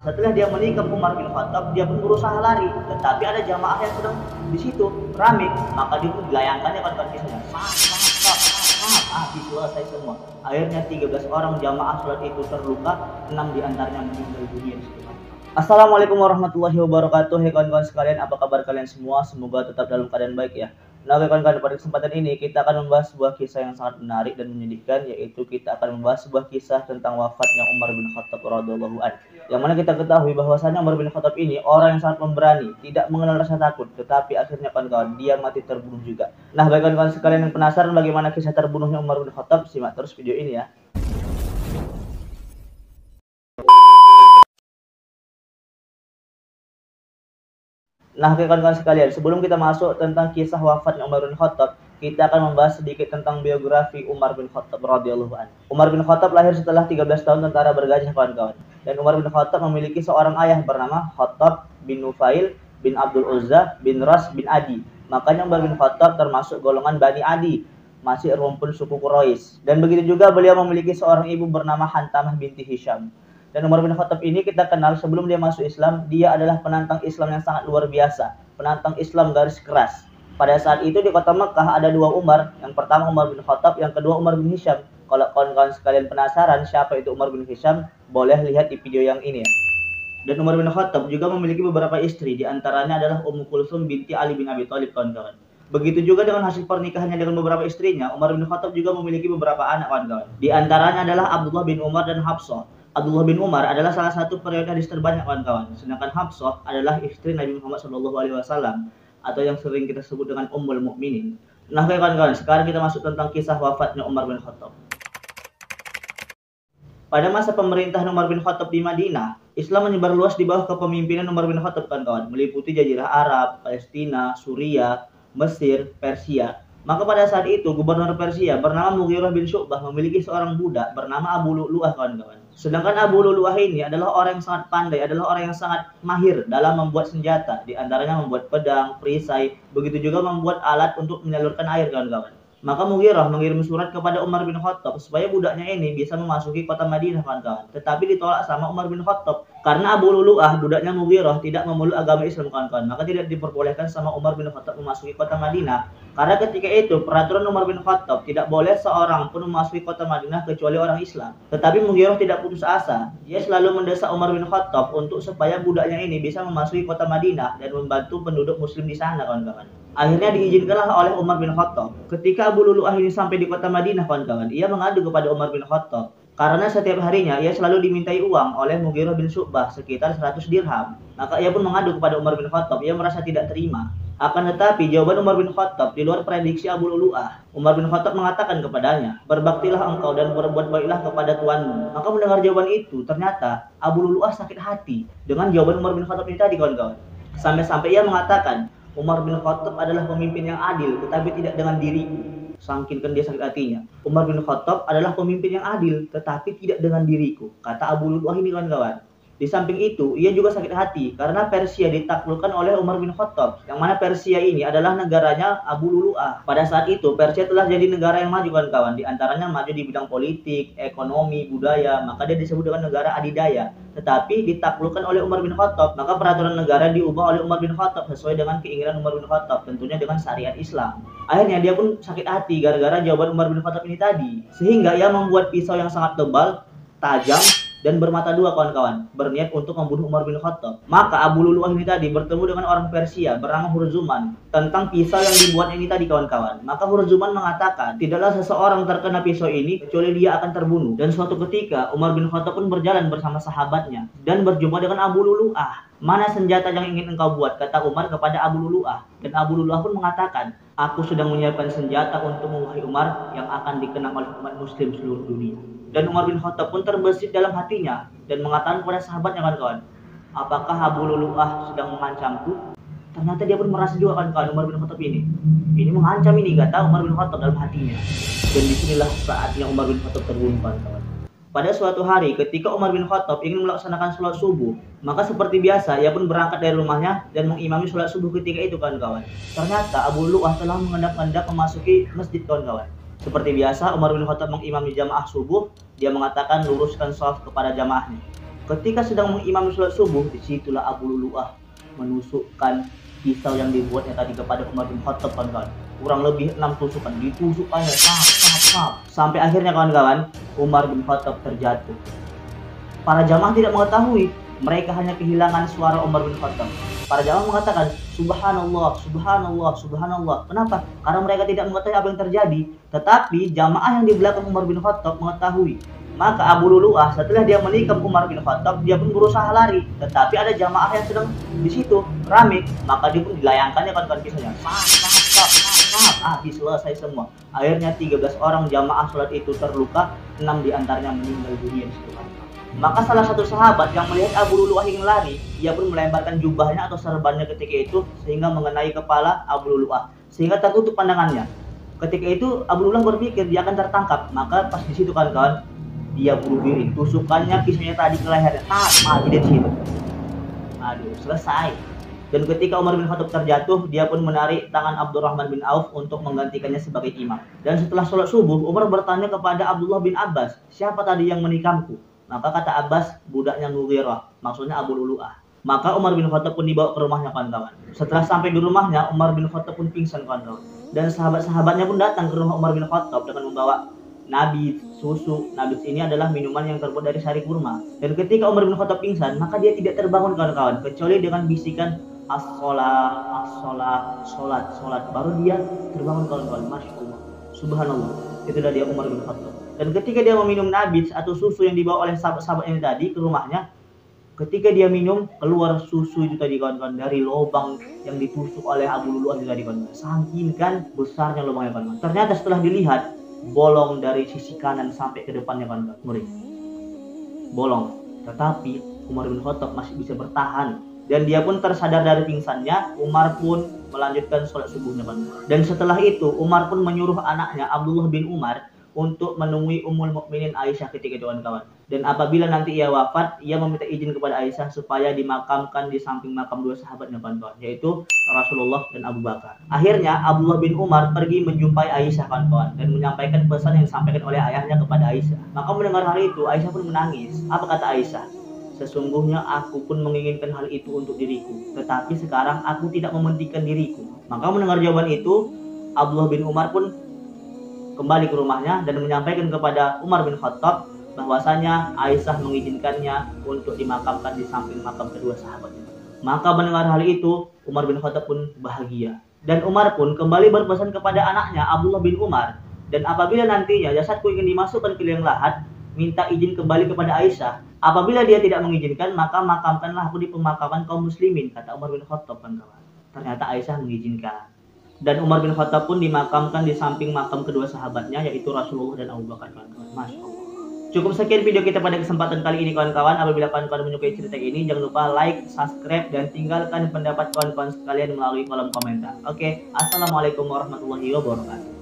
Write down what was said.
Setelah dia menikam Umar bin Khattab, dia pun berusaha lari, tetapi ada jamaah yang sedang di situ rame, maka dia pun dilayangkannya kan kisahnya. Habis selesai semua. Akhirnya 13 orang jamaah sholat itu terluka, 6 diantaranya meninggal dunia. Assalamualaikum warahmatullahi wabarakatuh. Hai kawan-kawan sekalian, apa kabar kalian semua? Semoga tetap dalam keadaan baik ya. Nah kawan-kawan, pada kesempatan ini kita akan membahas sebuah kisah yang sangat menarik dan menyedihkan, yaitu kita akan membahas sebuah kisah tentang wafatnya Umar bin Khattab radhiyallahu anhu. Yang mana kita ketahui bahwasanya Umar bin Khattab ini orang yang sangat pemberani, tidak mengenal rasa takut, tetapi akhirnya kawan-kawan dia mati terbunuh juga. Nah bagi kawan-kawan sekalian yang penasaran bagaimana kisah terbunuhnya Umar bin Khattab, simak terus video ini ya. Nah, kawan-kawan sekalian, sebelum kita masuk tentang kisah wafatnya Umar bin Khattab, kita akan membahas sedikit tentang biografi Umar bin Khattab radhiyallahu anhu. Umar bin Khattab lahir setelah 13 tahun tentara bergajah, kawan-kawan. Dan Umar bin Khattab memiliki seorang ayah bernama Khattab bin Nufail bin Abdul Uzza bin Ras bin Adi. Makanya Umar bin Khattab termasuk golongan Bani Adi, masih rumpun suku Quraisy. Dan begitu juga beliau memiliki seorang ibu bernama Hantamah binti Hisham. Dan Umar bin Khattab ini kita kenal sebelum dia masuk Islam, dia adalah penantang Islam yang sangat luar biasa. Penantang Islam garis keras. Pada saat itu di kota Mekah ada dua Umar. Yang pertama Umar bin Khattab, yang kedua Umar bin Hisham. Kalau kawan-kawan sekalian penasaran siapa itu Umar bin Hisham, boleh lihat di video yang ini ya. Dan Umar bin Khattab juga memiliki beberapa istri. Di antaranya adalah Ummu Kulsum binti Ali bin Abi Thalib, kawan-kawan. Begitu juga dengan hasil pernikahannya dengan beberapa istrinya, Umar bin Khattab juga memiliki beberapa anak, kawan-kawan. Di antaranya adalah Abdullah bin Umar dan Hafsah. Abdullah bin Umar adalah salah satu periode hadis terbanyak, kawan-kawan. Sedangkan Hafsah adalah istri Nabi Muhammad SAW atau yang sering kita sebut dengan Ummul Mukminin. Nah, kawan-kawan, sekarang kita masuk tentang kisah wafatnya Umar bin Khattab. Pada masa pemerintahan Umar bin Khattab di Madinah, Islam menyebar luas di bawah kepemimpinan Umar bin Khattab, kawan-kawan, meliputi Jazirah Arab, Palestina, Suriah, Mesir, Persia. Maka pada saat itu gubernur Persia bernama Mughirah bin Syu'bah memiliki seorang budak bernama Abu Lu'lu'ah, kawan-kawan. Sedangkan Abu Lu'lu'ah ini adalah orang yang sangat pandai, adalah orang yang sangat mahir dalam membuat senjata. Di antaranya membuat pedang, perisai, begitu juga membuat alat untuk menyalurkan air, kawan-kawan. Maka Mughirah mengirim surat kepada Umar bin Khattab supaya budaknya ini bisa memasuki kota Madinah, kawan-kawan. Tetapi ditolak sama Umar bin Khattab karena Abu Lu'lu'ah, budaknya Mughirah, tidak memeluk agama Islam, kawan-kawan. Maka tidak diperbolehkan sama Umar bin Khattab memasuki kota Madinah. Karena ketika itu peraturan Umar bin Khattab tidak boleh seorang pun memasuki kota Madinah kecuali orang Islam. Tetapi Mughirah tidak putus asa. Dia selalu mendesak Umar bin Khattab untuk supaya budaknya ini bisa memasuki kota Madinah dan membantu penduduk muslim di sana, kawan-kawan. Akhirnya diizinkanlah oleh Umar bin Khattab. Ketika Abu Lu'lu'ah ini sampai di kota Madinah, kawan-kawan, ia mengadu kepada Umar bin Khattab. Karena setiap harinya ia selalu dimintai uang oleh Mughirah bin Syu'bah sekitar 100 dirham. Maka ia pun mengadu kepada Umar bin Khattab. Ia merasa tidak terima. Akan tetapi jawaban Umar bin Khattab di luar prediksi Abu Lu'lu'ah. Umar bin Khattab mengatakan kepadanya, "Berbaktilah engkau dan berbuat baiklah kepada tuanmu." Maka mendengar jawaban itu, ternyata Abu Lu'lu'ah sakit hati dengan jawaban Umar bin Khattab ini tadi, kawan-kawan. Sampai-sampai ia mengatakan, Umar bin Khattab adalah pemimpin yang adil, tetapi tidak dengan diriku. Sangkinkan dia sakit hatinya. Umar bin Khattab adalah pemimpin yang adil, tetapi tidak dengan diriku, kata Abu Lu'lu'ah ini, kawan-kawan. Di samping itu, ia juga sakit hati karena Persia ditaklukkan oleh Umar bin Khattab, yang mana Persia ini adalah negaranya Abu Lu'lu'ah. Pada saat itu, Persia telah jadi negara yang maju, kawan-kawan. Di antaranya maju di bidang politik, ekonomi, budaya, maka dia disebut dengan negara adidaya. Tetapi ditaklukkan oleh Umar bin Khattab, maka peraturan negara diubah oleh Umar bin Khattab sesuai dengan keinginan Umar bin Khattab, tentunya dengan syariat Islam. Akhirnya dia pun sakit hati gara-gara jawaban Umar bin Khattab ini tadi, sehingga ia membuat pisau yang sangat tebal, tajam, dan bermata dua, kawan-kawan, berniat untuk membunuh Umar bin Khattab. Maka Abu Lu'lu'ah ini tadi bertemu dengan orang Persia bernama Hurzuman tentang pisau yang dibuat ini tadi, kawan-kawan. Maka Hurzuman mengatakan, tidaklah seseorang terkena pisau ini kecuali dia akan terbunuh. Dan suatu ketika Umar bin Khattab pun berjalan bersama sahabatnya dan berjumpa dengan Abu Lu'lu'ah. "Mana senjata yang ingin engkau buat?" kata Umar kepada Abu Lu'lu'ah. Dan Abu Lu'lu'ah pun mengatakan, "Aku sedang menyiapkan senjata untukmu, wahai Umar, yang akan dikenang oleh umat muslim seluruh dunia." Dan Umar bin Khattab pun terbesit dalam hatinya dan mengatakan kepada sahabatnya, kawan-kawan, "Apakah Abu Lu'lu'ah sedang mengancamku?" Ternyata dia pun merasa juga, kawan-kawan, Umar bin Khattab ini mengancam ini, kata Umar bin Khattab dalam hatinya. Dan disinilah saatnya Umar bin Khattab terbunuh, kawan-kawan. Pada suatu hari ketika Umar bin Khattab ingin melaksanakan sholat subuh, maka seperti biasa ia pun berangkat dari rumahnya dan mengimami sholat subuh ketika itu, kawan-kawan. Ternyata Abu Lu'lu'ah telah mengendap-endap memasuki masjid, kawan-kawan. Seperti biasa Umar bin Khattab mengimami jamaah subuh, dia mengatakan luruskan shaf kepada jamaahnya. Ketika sedang mengimami sholat subuh, disitulah Abu Lulu'ah menusukkan pisau yang dibuatnya tadi kepada Umar bin Khattab, kawan-kawan. Kurang lebih 6 tusukan, ditusukkannya sampai akhirnya kawan-kawan Umar bin Khattab terjatuh. Para jamaah tidak mengetahui, mereka hanya kehilangan suara Umar bin Khattab. Para jamaah mengatakan, subhanallah, subhanallah, subhanallah. Kenapa? Karena mereka tidak mengetahui apa yang terjadi. Tetapi jamaah yang di belakang Umar bin Khattab mengetahui. Maka Abu Lulu'ah setelah dia menikam Umar bin Khattab, dia pun berusaha lari. Tetapi ada jamaah yang sedang di situ rame, maka dia pun dilayangkannya kan kisahnya. Habis selesai semua. Akhirnya 13 orang jamaah sholat itu terluka, 6 diantaranya meninggal dunia di situ. Maka salah satu sahabat yang melihat Abu Lulu'ah ingin lari, ia pun melemparkan jubahnya atau serbannya ketika itu sehingga mengenai kepala Abu Lulu'ah, sehingga tertutup pandangannya. Ketika itu Abu Lulu'ah berpikir dia akan tertangkap, maka pas di situ kawan-kawan dia bunuh diri, tusukannya pisaunya tadi ke lehernya, mati di situ. Aduh, selesai. Dan ketika Umar bin Khattab terjatuh, dia pun menarik tangan Abdurrahman bin Auf untuk menggantikannya sebagai imam. Dan setelah sholat subuh, Umar bertanya kepada Abdullah bin Abbas, siapa tadi yang menikamku? Maka kata Abbas, budaknya Mughirah, maksudnya Abu Lulu'ah. Maka Umar bin Khattab pun dibawa ke rumahnya, kawan-kawan. Setelah sampai di rumahnya, Umar bin Khattab pun pingsan, kawan-kawan. Dan sahabat-sahabatnya pun datang ke rumah Umar bin Khattab dengan membawa nabis, susu. Nabis ini adalah minuman yang terbuat dari sari kurma. Dan ketika Umar bin Khattab pingsan, maka dia tidak terbangun, kawan-kawan, kecuali dengan bisikan as-sholat, as-sholat, sholat, sholat. Baru dia terbangun, kawan-kawan. Masya Allah, subhanallah. Itulah dia Umar bin Khattab. Dan ketika dia meminum nabis atau susu yang dibawa oleh sahabat-sahabat ini tadi ke rumahnya, ketika dia minum, keluar susu itu tadi, kawan-kawan, dari lubang yang ditusuk oleh Abu Lulu'ah itu tadi, kawan-kawan. Saking kan besarnya lubangnya, kawan-kawan. Ternyata setelah dilihat, bolong dari sisi kanan sampai ke depannya, kawan-kawan. Bolong. Tetapi Umar bin Khattab masih bisa bertahan. Dan dia pun tersadar dari pingsannya. Umar pun melanjutkan sholat subuhnya, kawan-kawan. Dan setelah itu Umar pun menyuruh anaknya Abdullah bin Umar untuk menemui Ummul Mukminin Aisyah ketika itu, kawan-kawan. Dan apabila nanti ia wafat, ia meminta izin kepada Aisyah supaya dimakamkan di samping makam dua sahabatnya, kawan-kawan, yaitu Rasulullah dan Abu Bakar. Akhirnya Abdullah bin Umar pergi menjumpai Aisyah, kawan-kawan, dan menyampaikan pesan yang disampaikan oleh ayahnya kepada Aisyah. Maka mendengar hal itu, Aisyah pun menangis. Apa kata Aisyah? Sesungguhnya aku pun menginginkan hal itu untuk diriku, tetapi sekarang aku tidak mementingkan diriku. Maka mendengar jawaban itu, Abdullah bin Umar pun kembali ke rumahnya dan menyampaikan kepada Umar bin Khattab bahwasanya Aisyah mengizinkannya untuk dimakamkan di samping makam kedua sahabatnya. Maka mendengar hal itu, Umar bin Khattab pun bahagia. Dan Umar pun kembali berpesan kepada anaknya Abdullah bin Umar, dan apabila nantinya jasadku ingin dimasukkan ke liang lahat, minta izin kembali kepada Aisyah. Apabila dia tidak mengizinkan, maka makamkanlah aku di pemakaman kaum muslimin, kata Umar bin Khattab, kawan-kawan. Ternyata Aisyah mengizinkan. Dan Umar bin Khattab pun dimakamkan di samping makam kedua sahabatnya, yaitu Rasulullah dan Abu Bakar, kawan-kawan. Masya Allah. Cukup sekian video kita pada kesempatan kali ini, kawan-kawan. Apabila kawan-kawan menyukai cerita ini, jangan lupa like, subscribe, dan tinggalkan pendapat kawan-kawan sekalian melalui kolom komentar. Oke, assalamualaikum warahmatullahi wabarakatuh.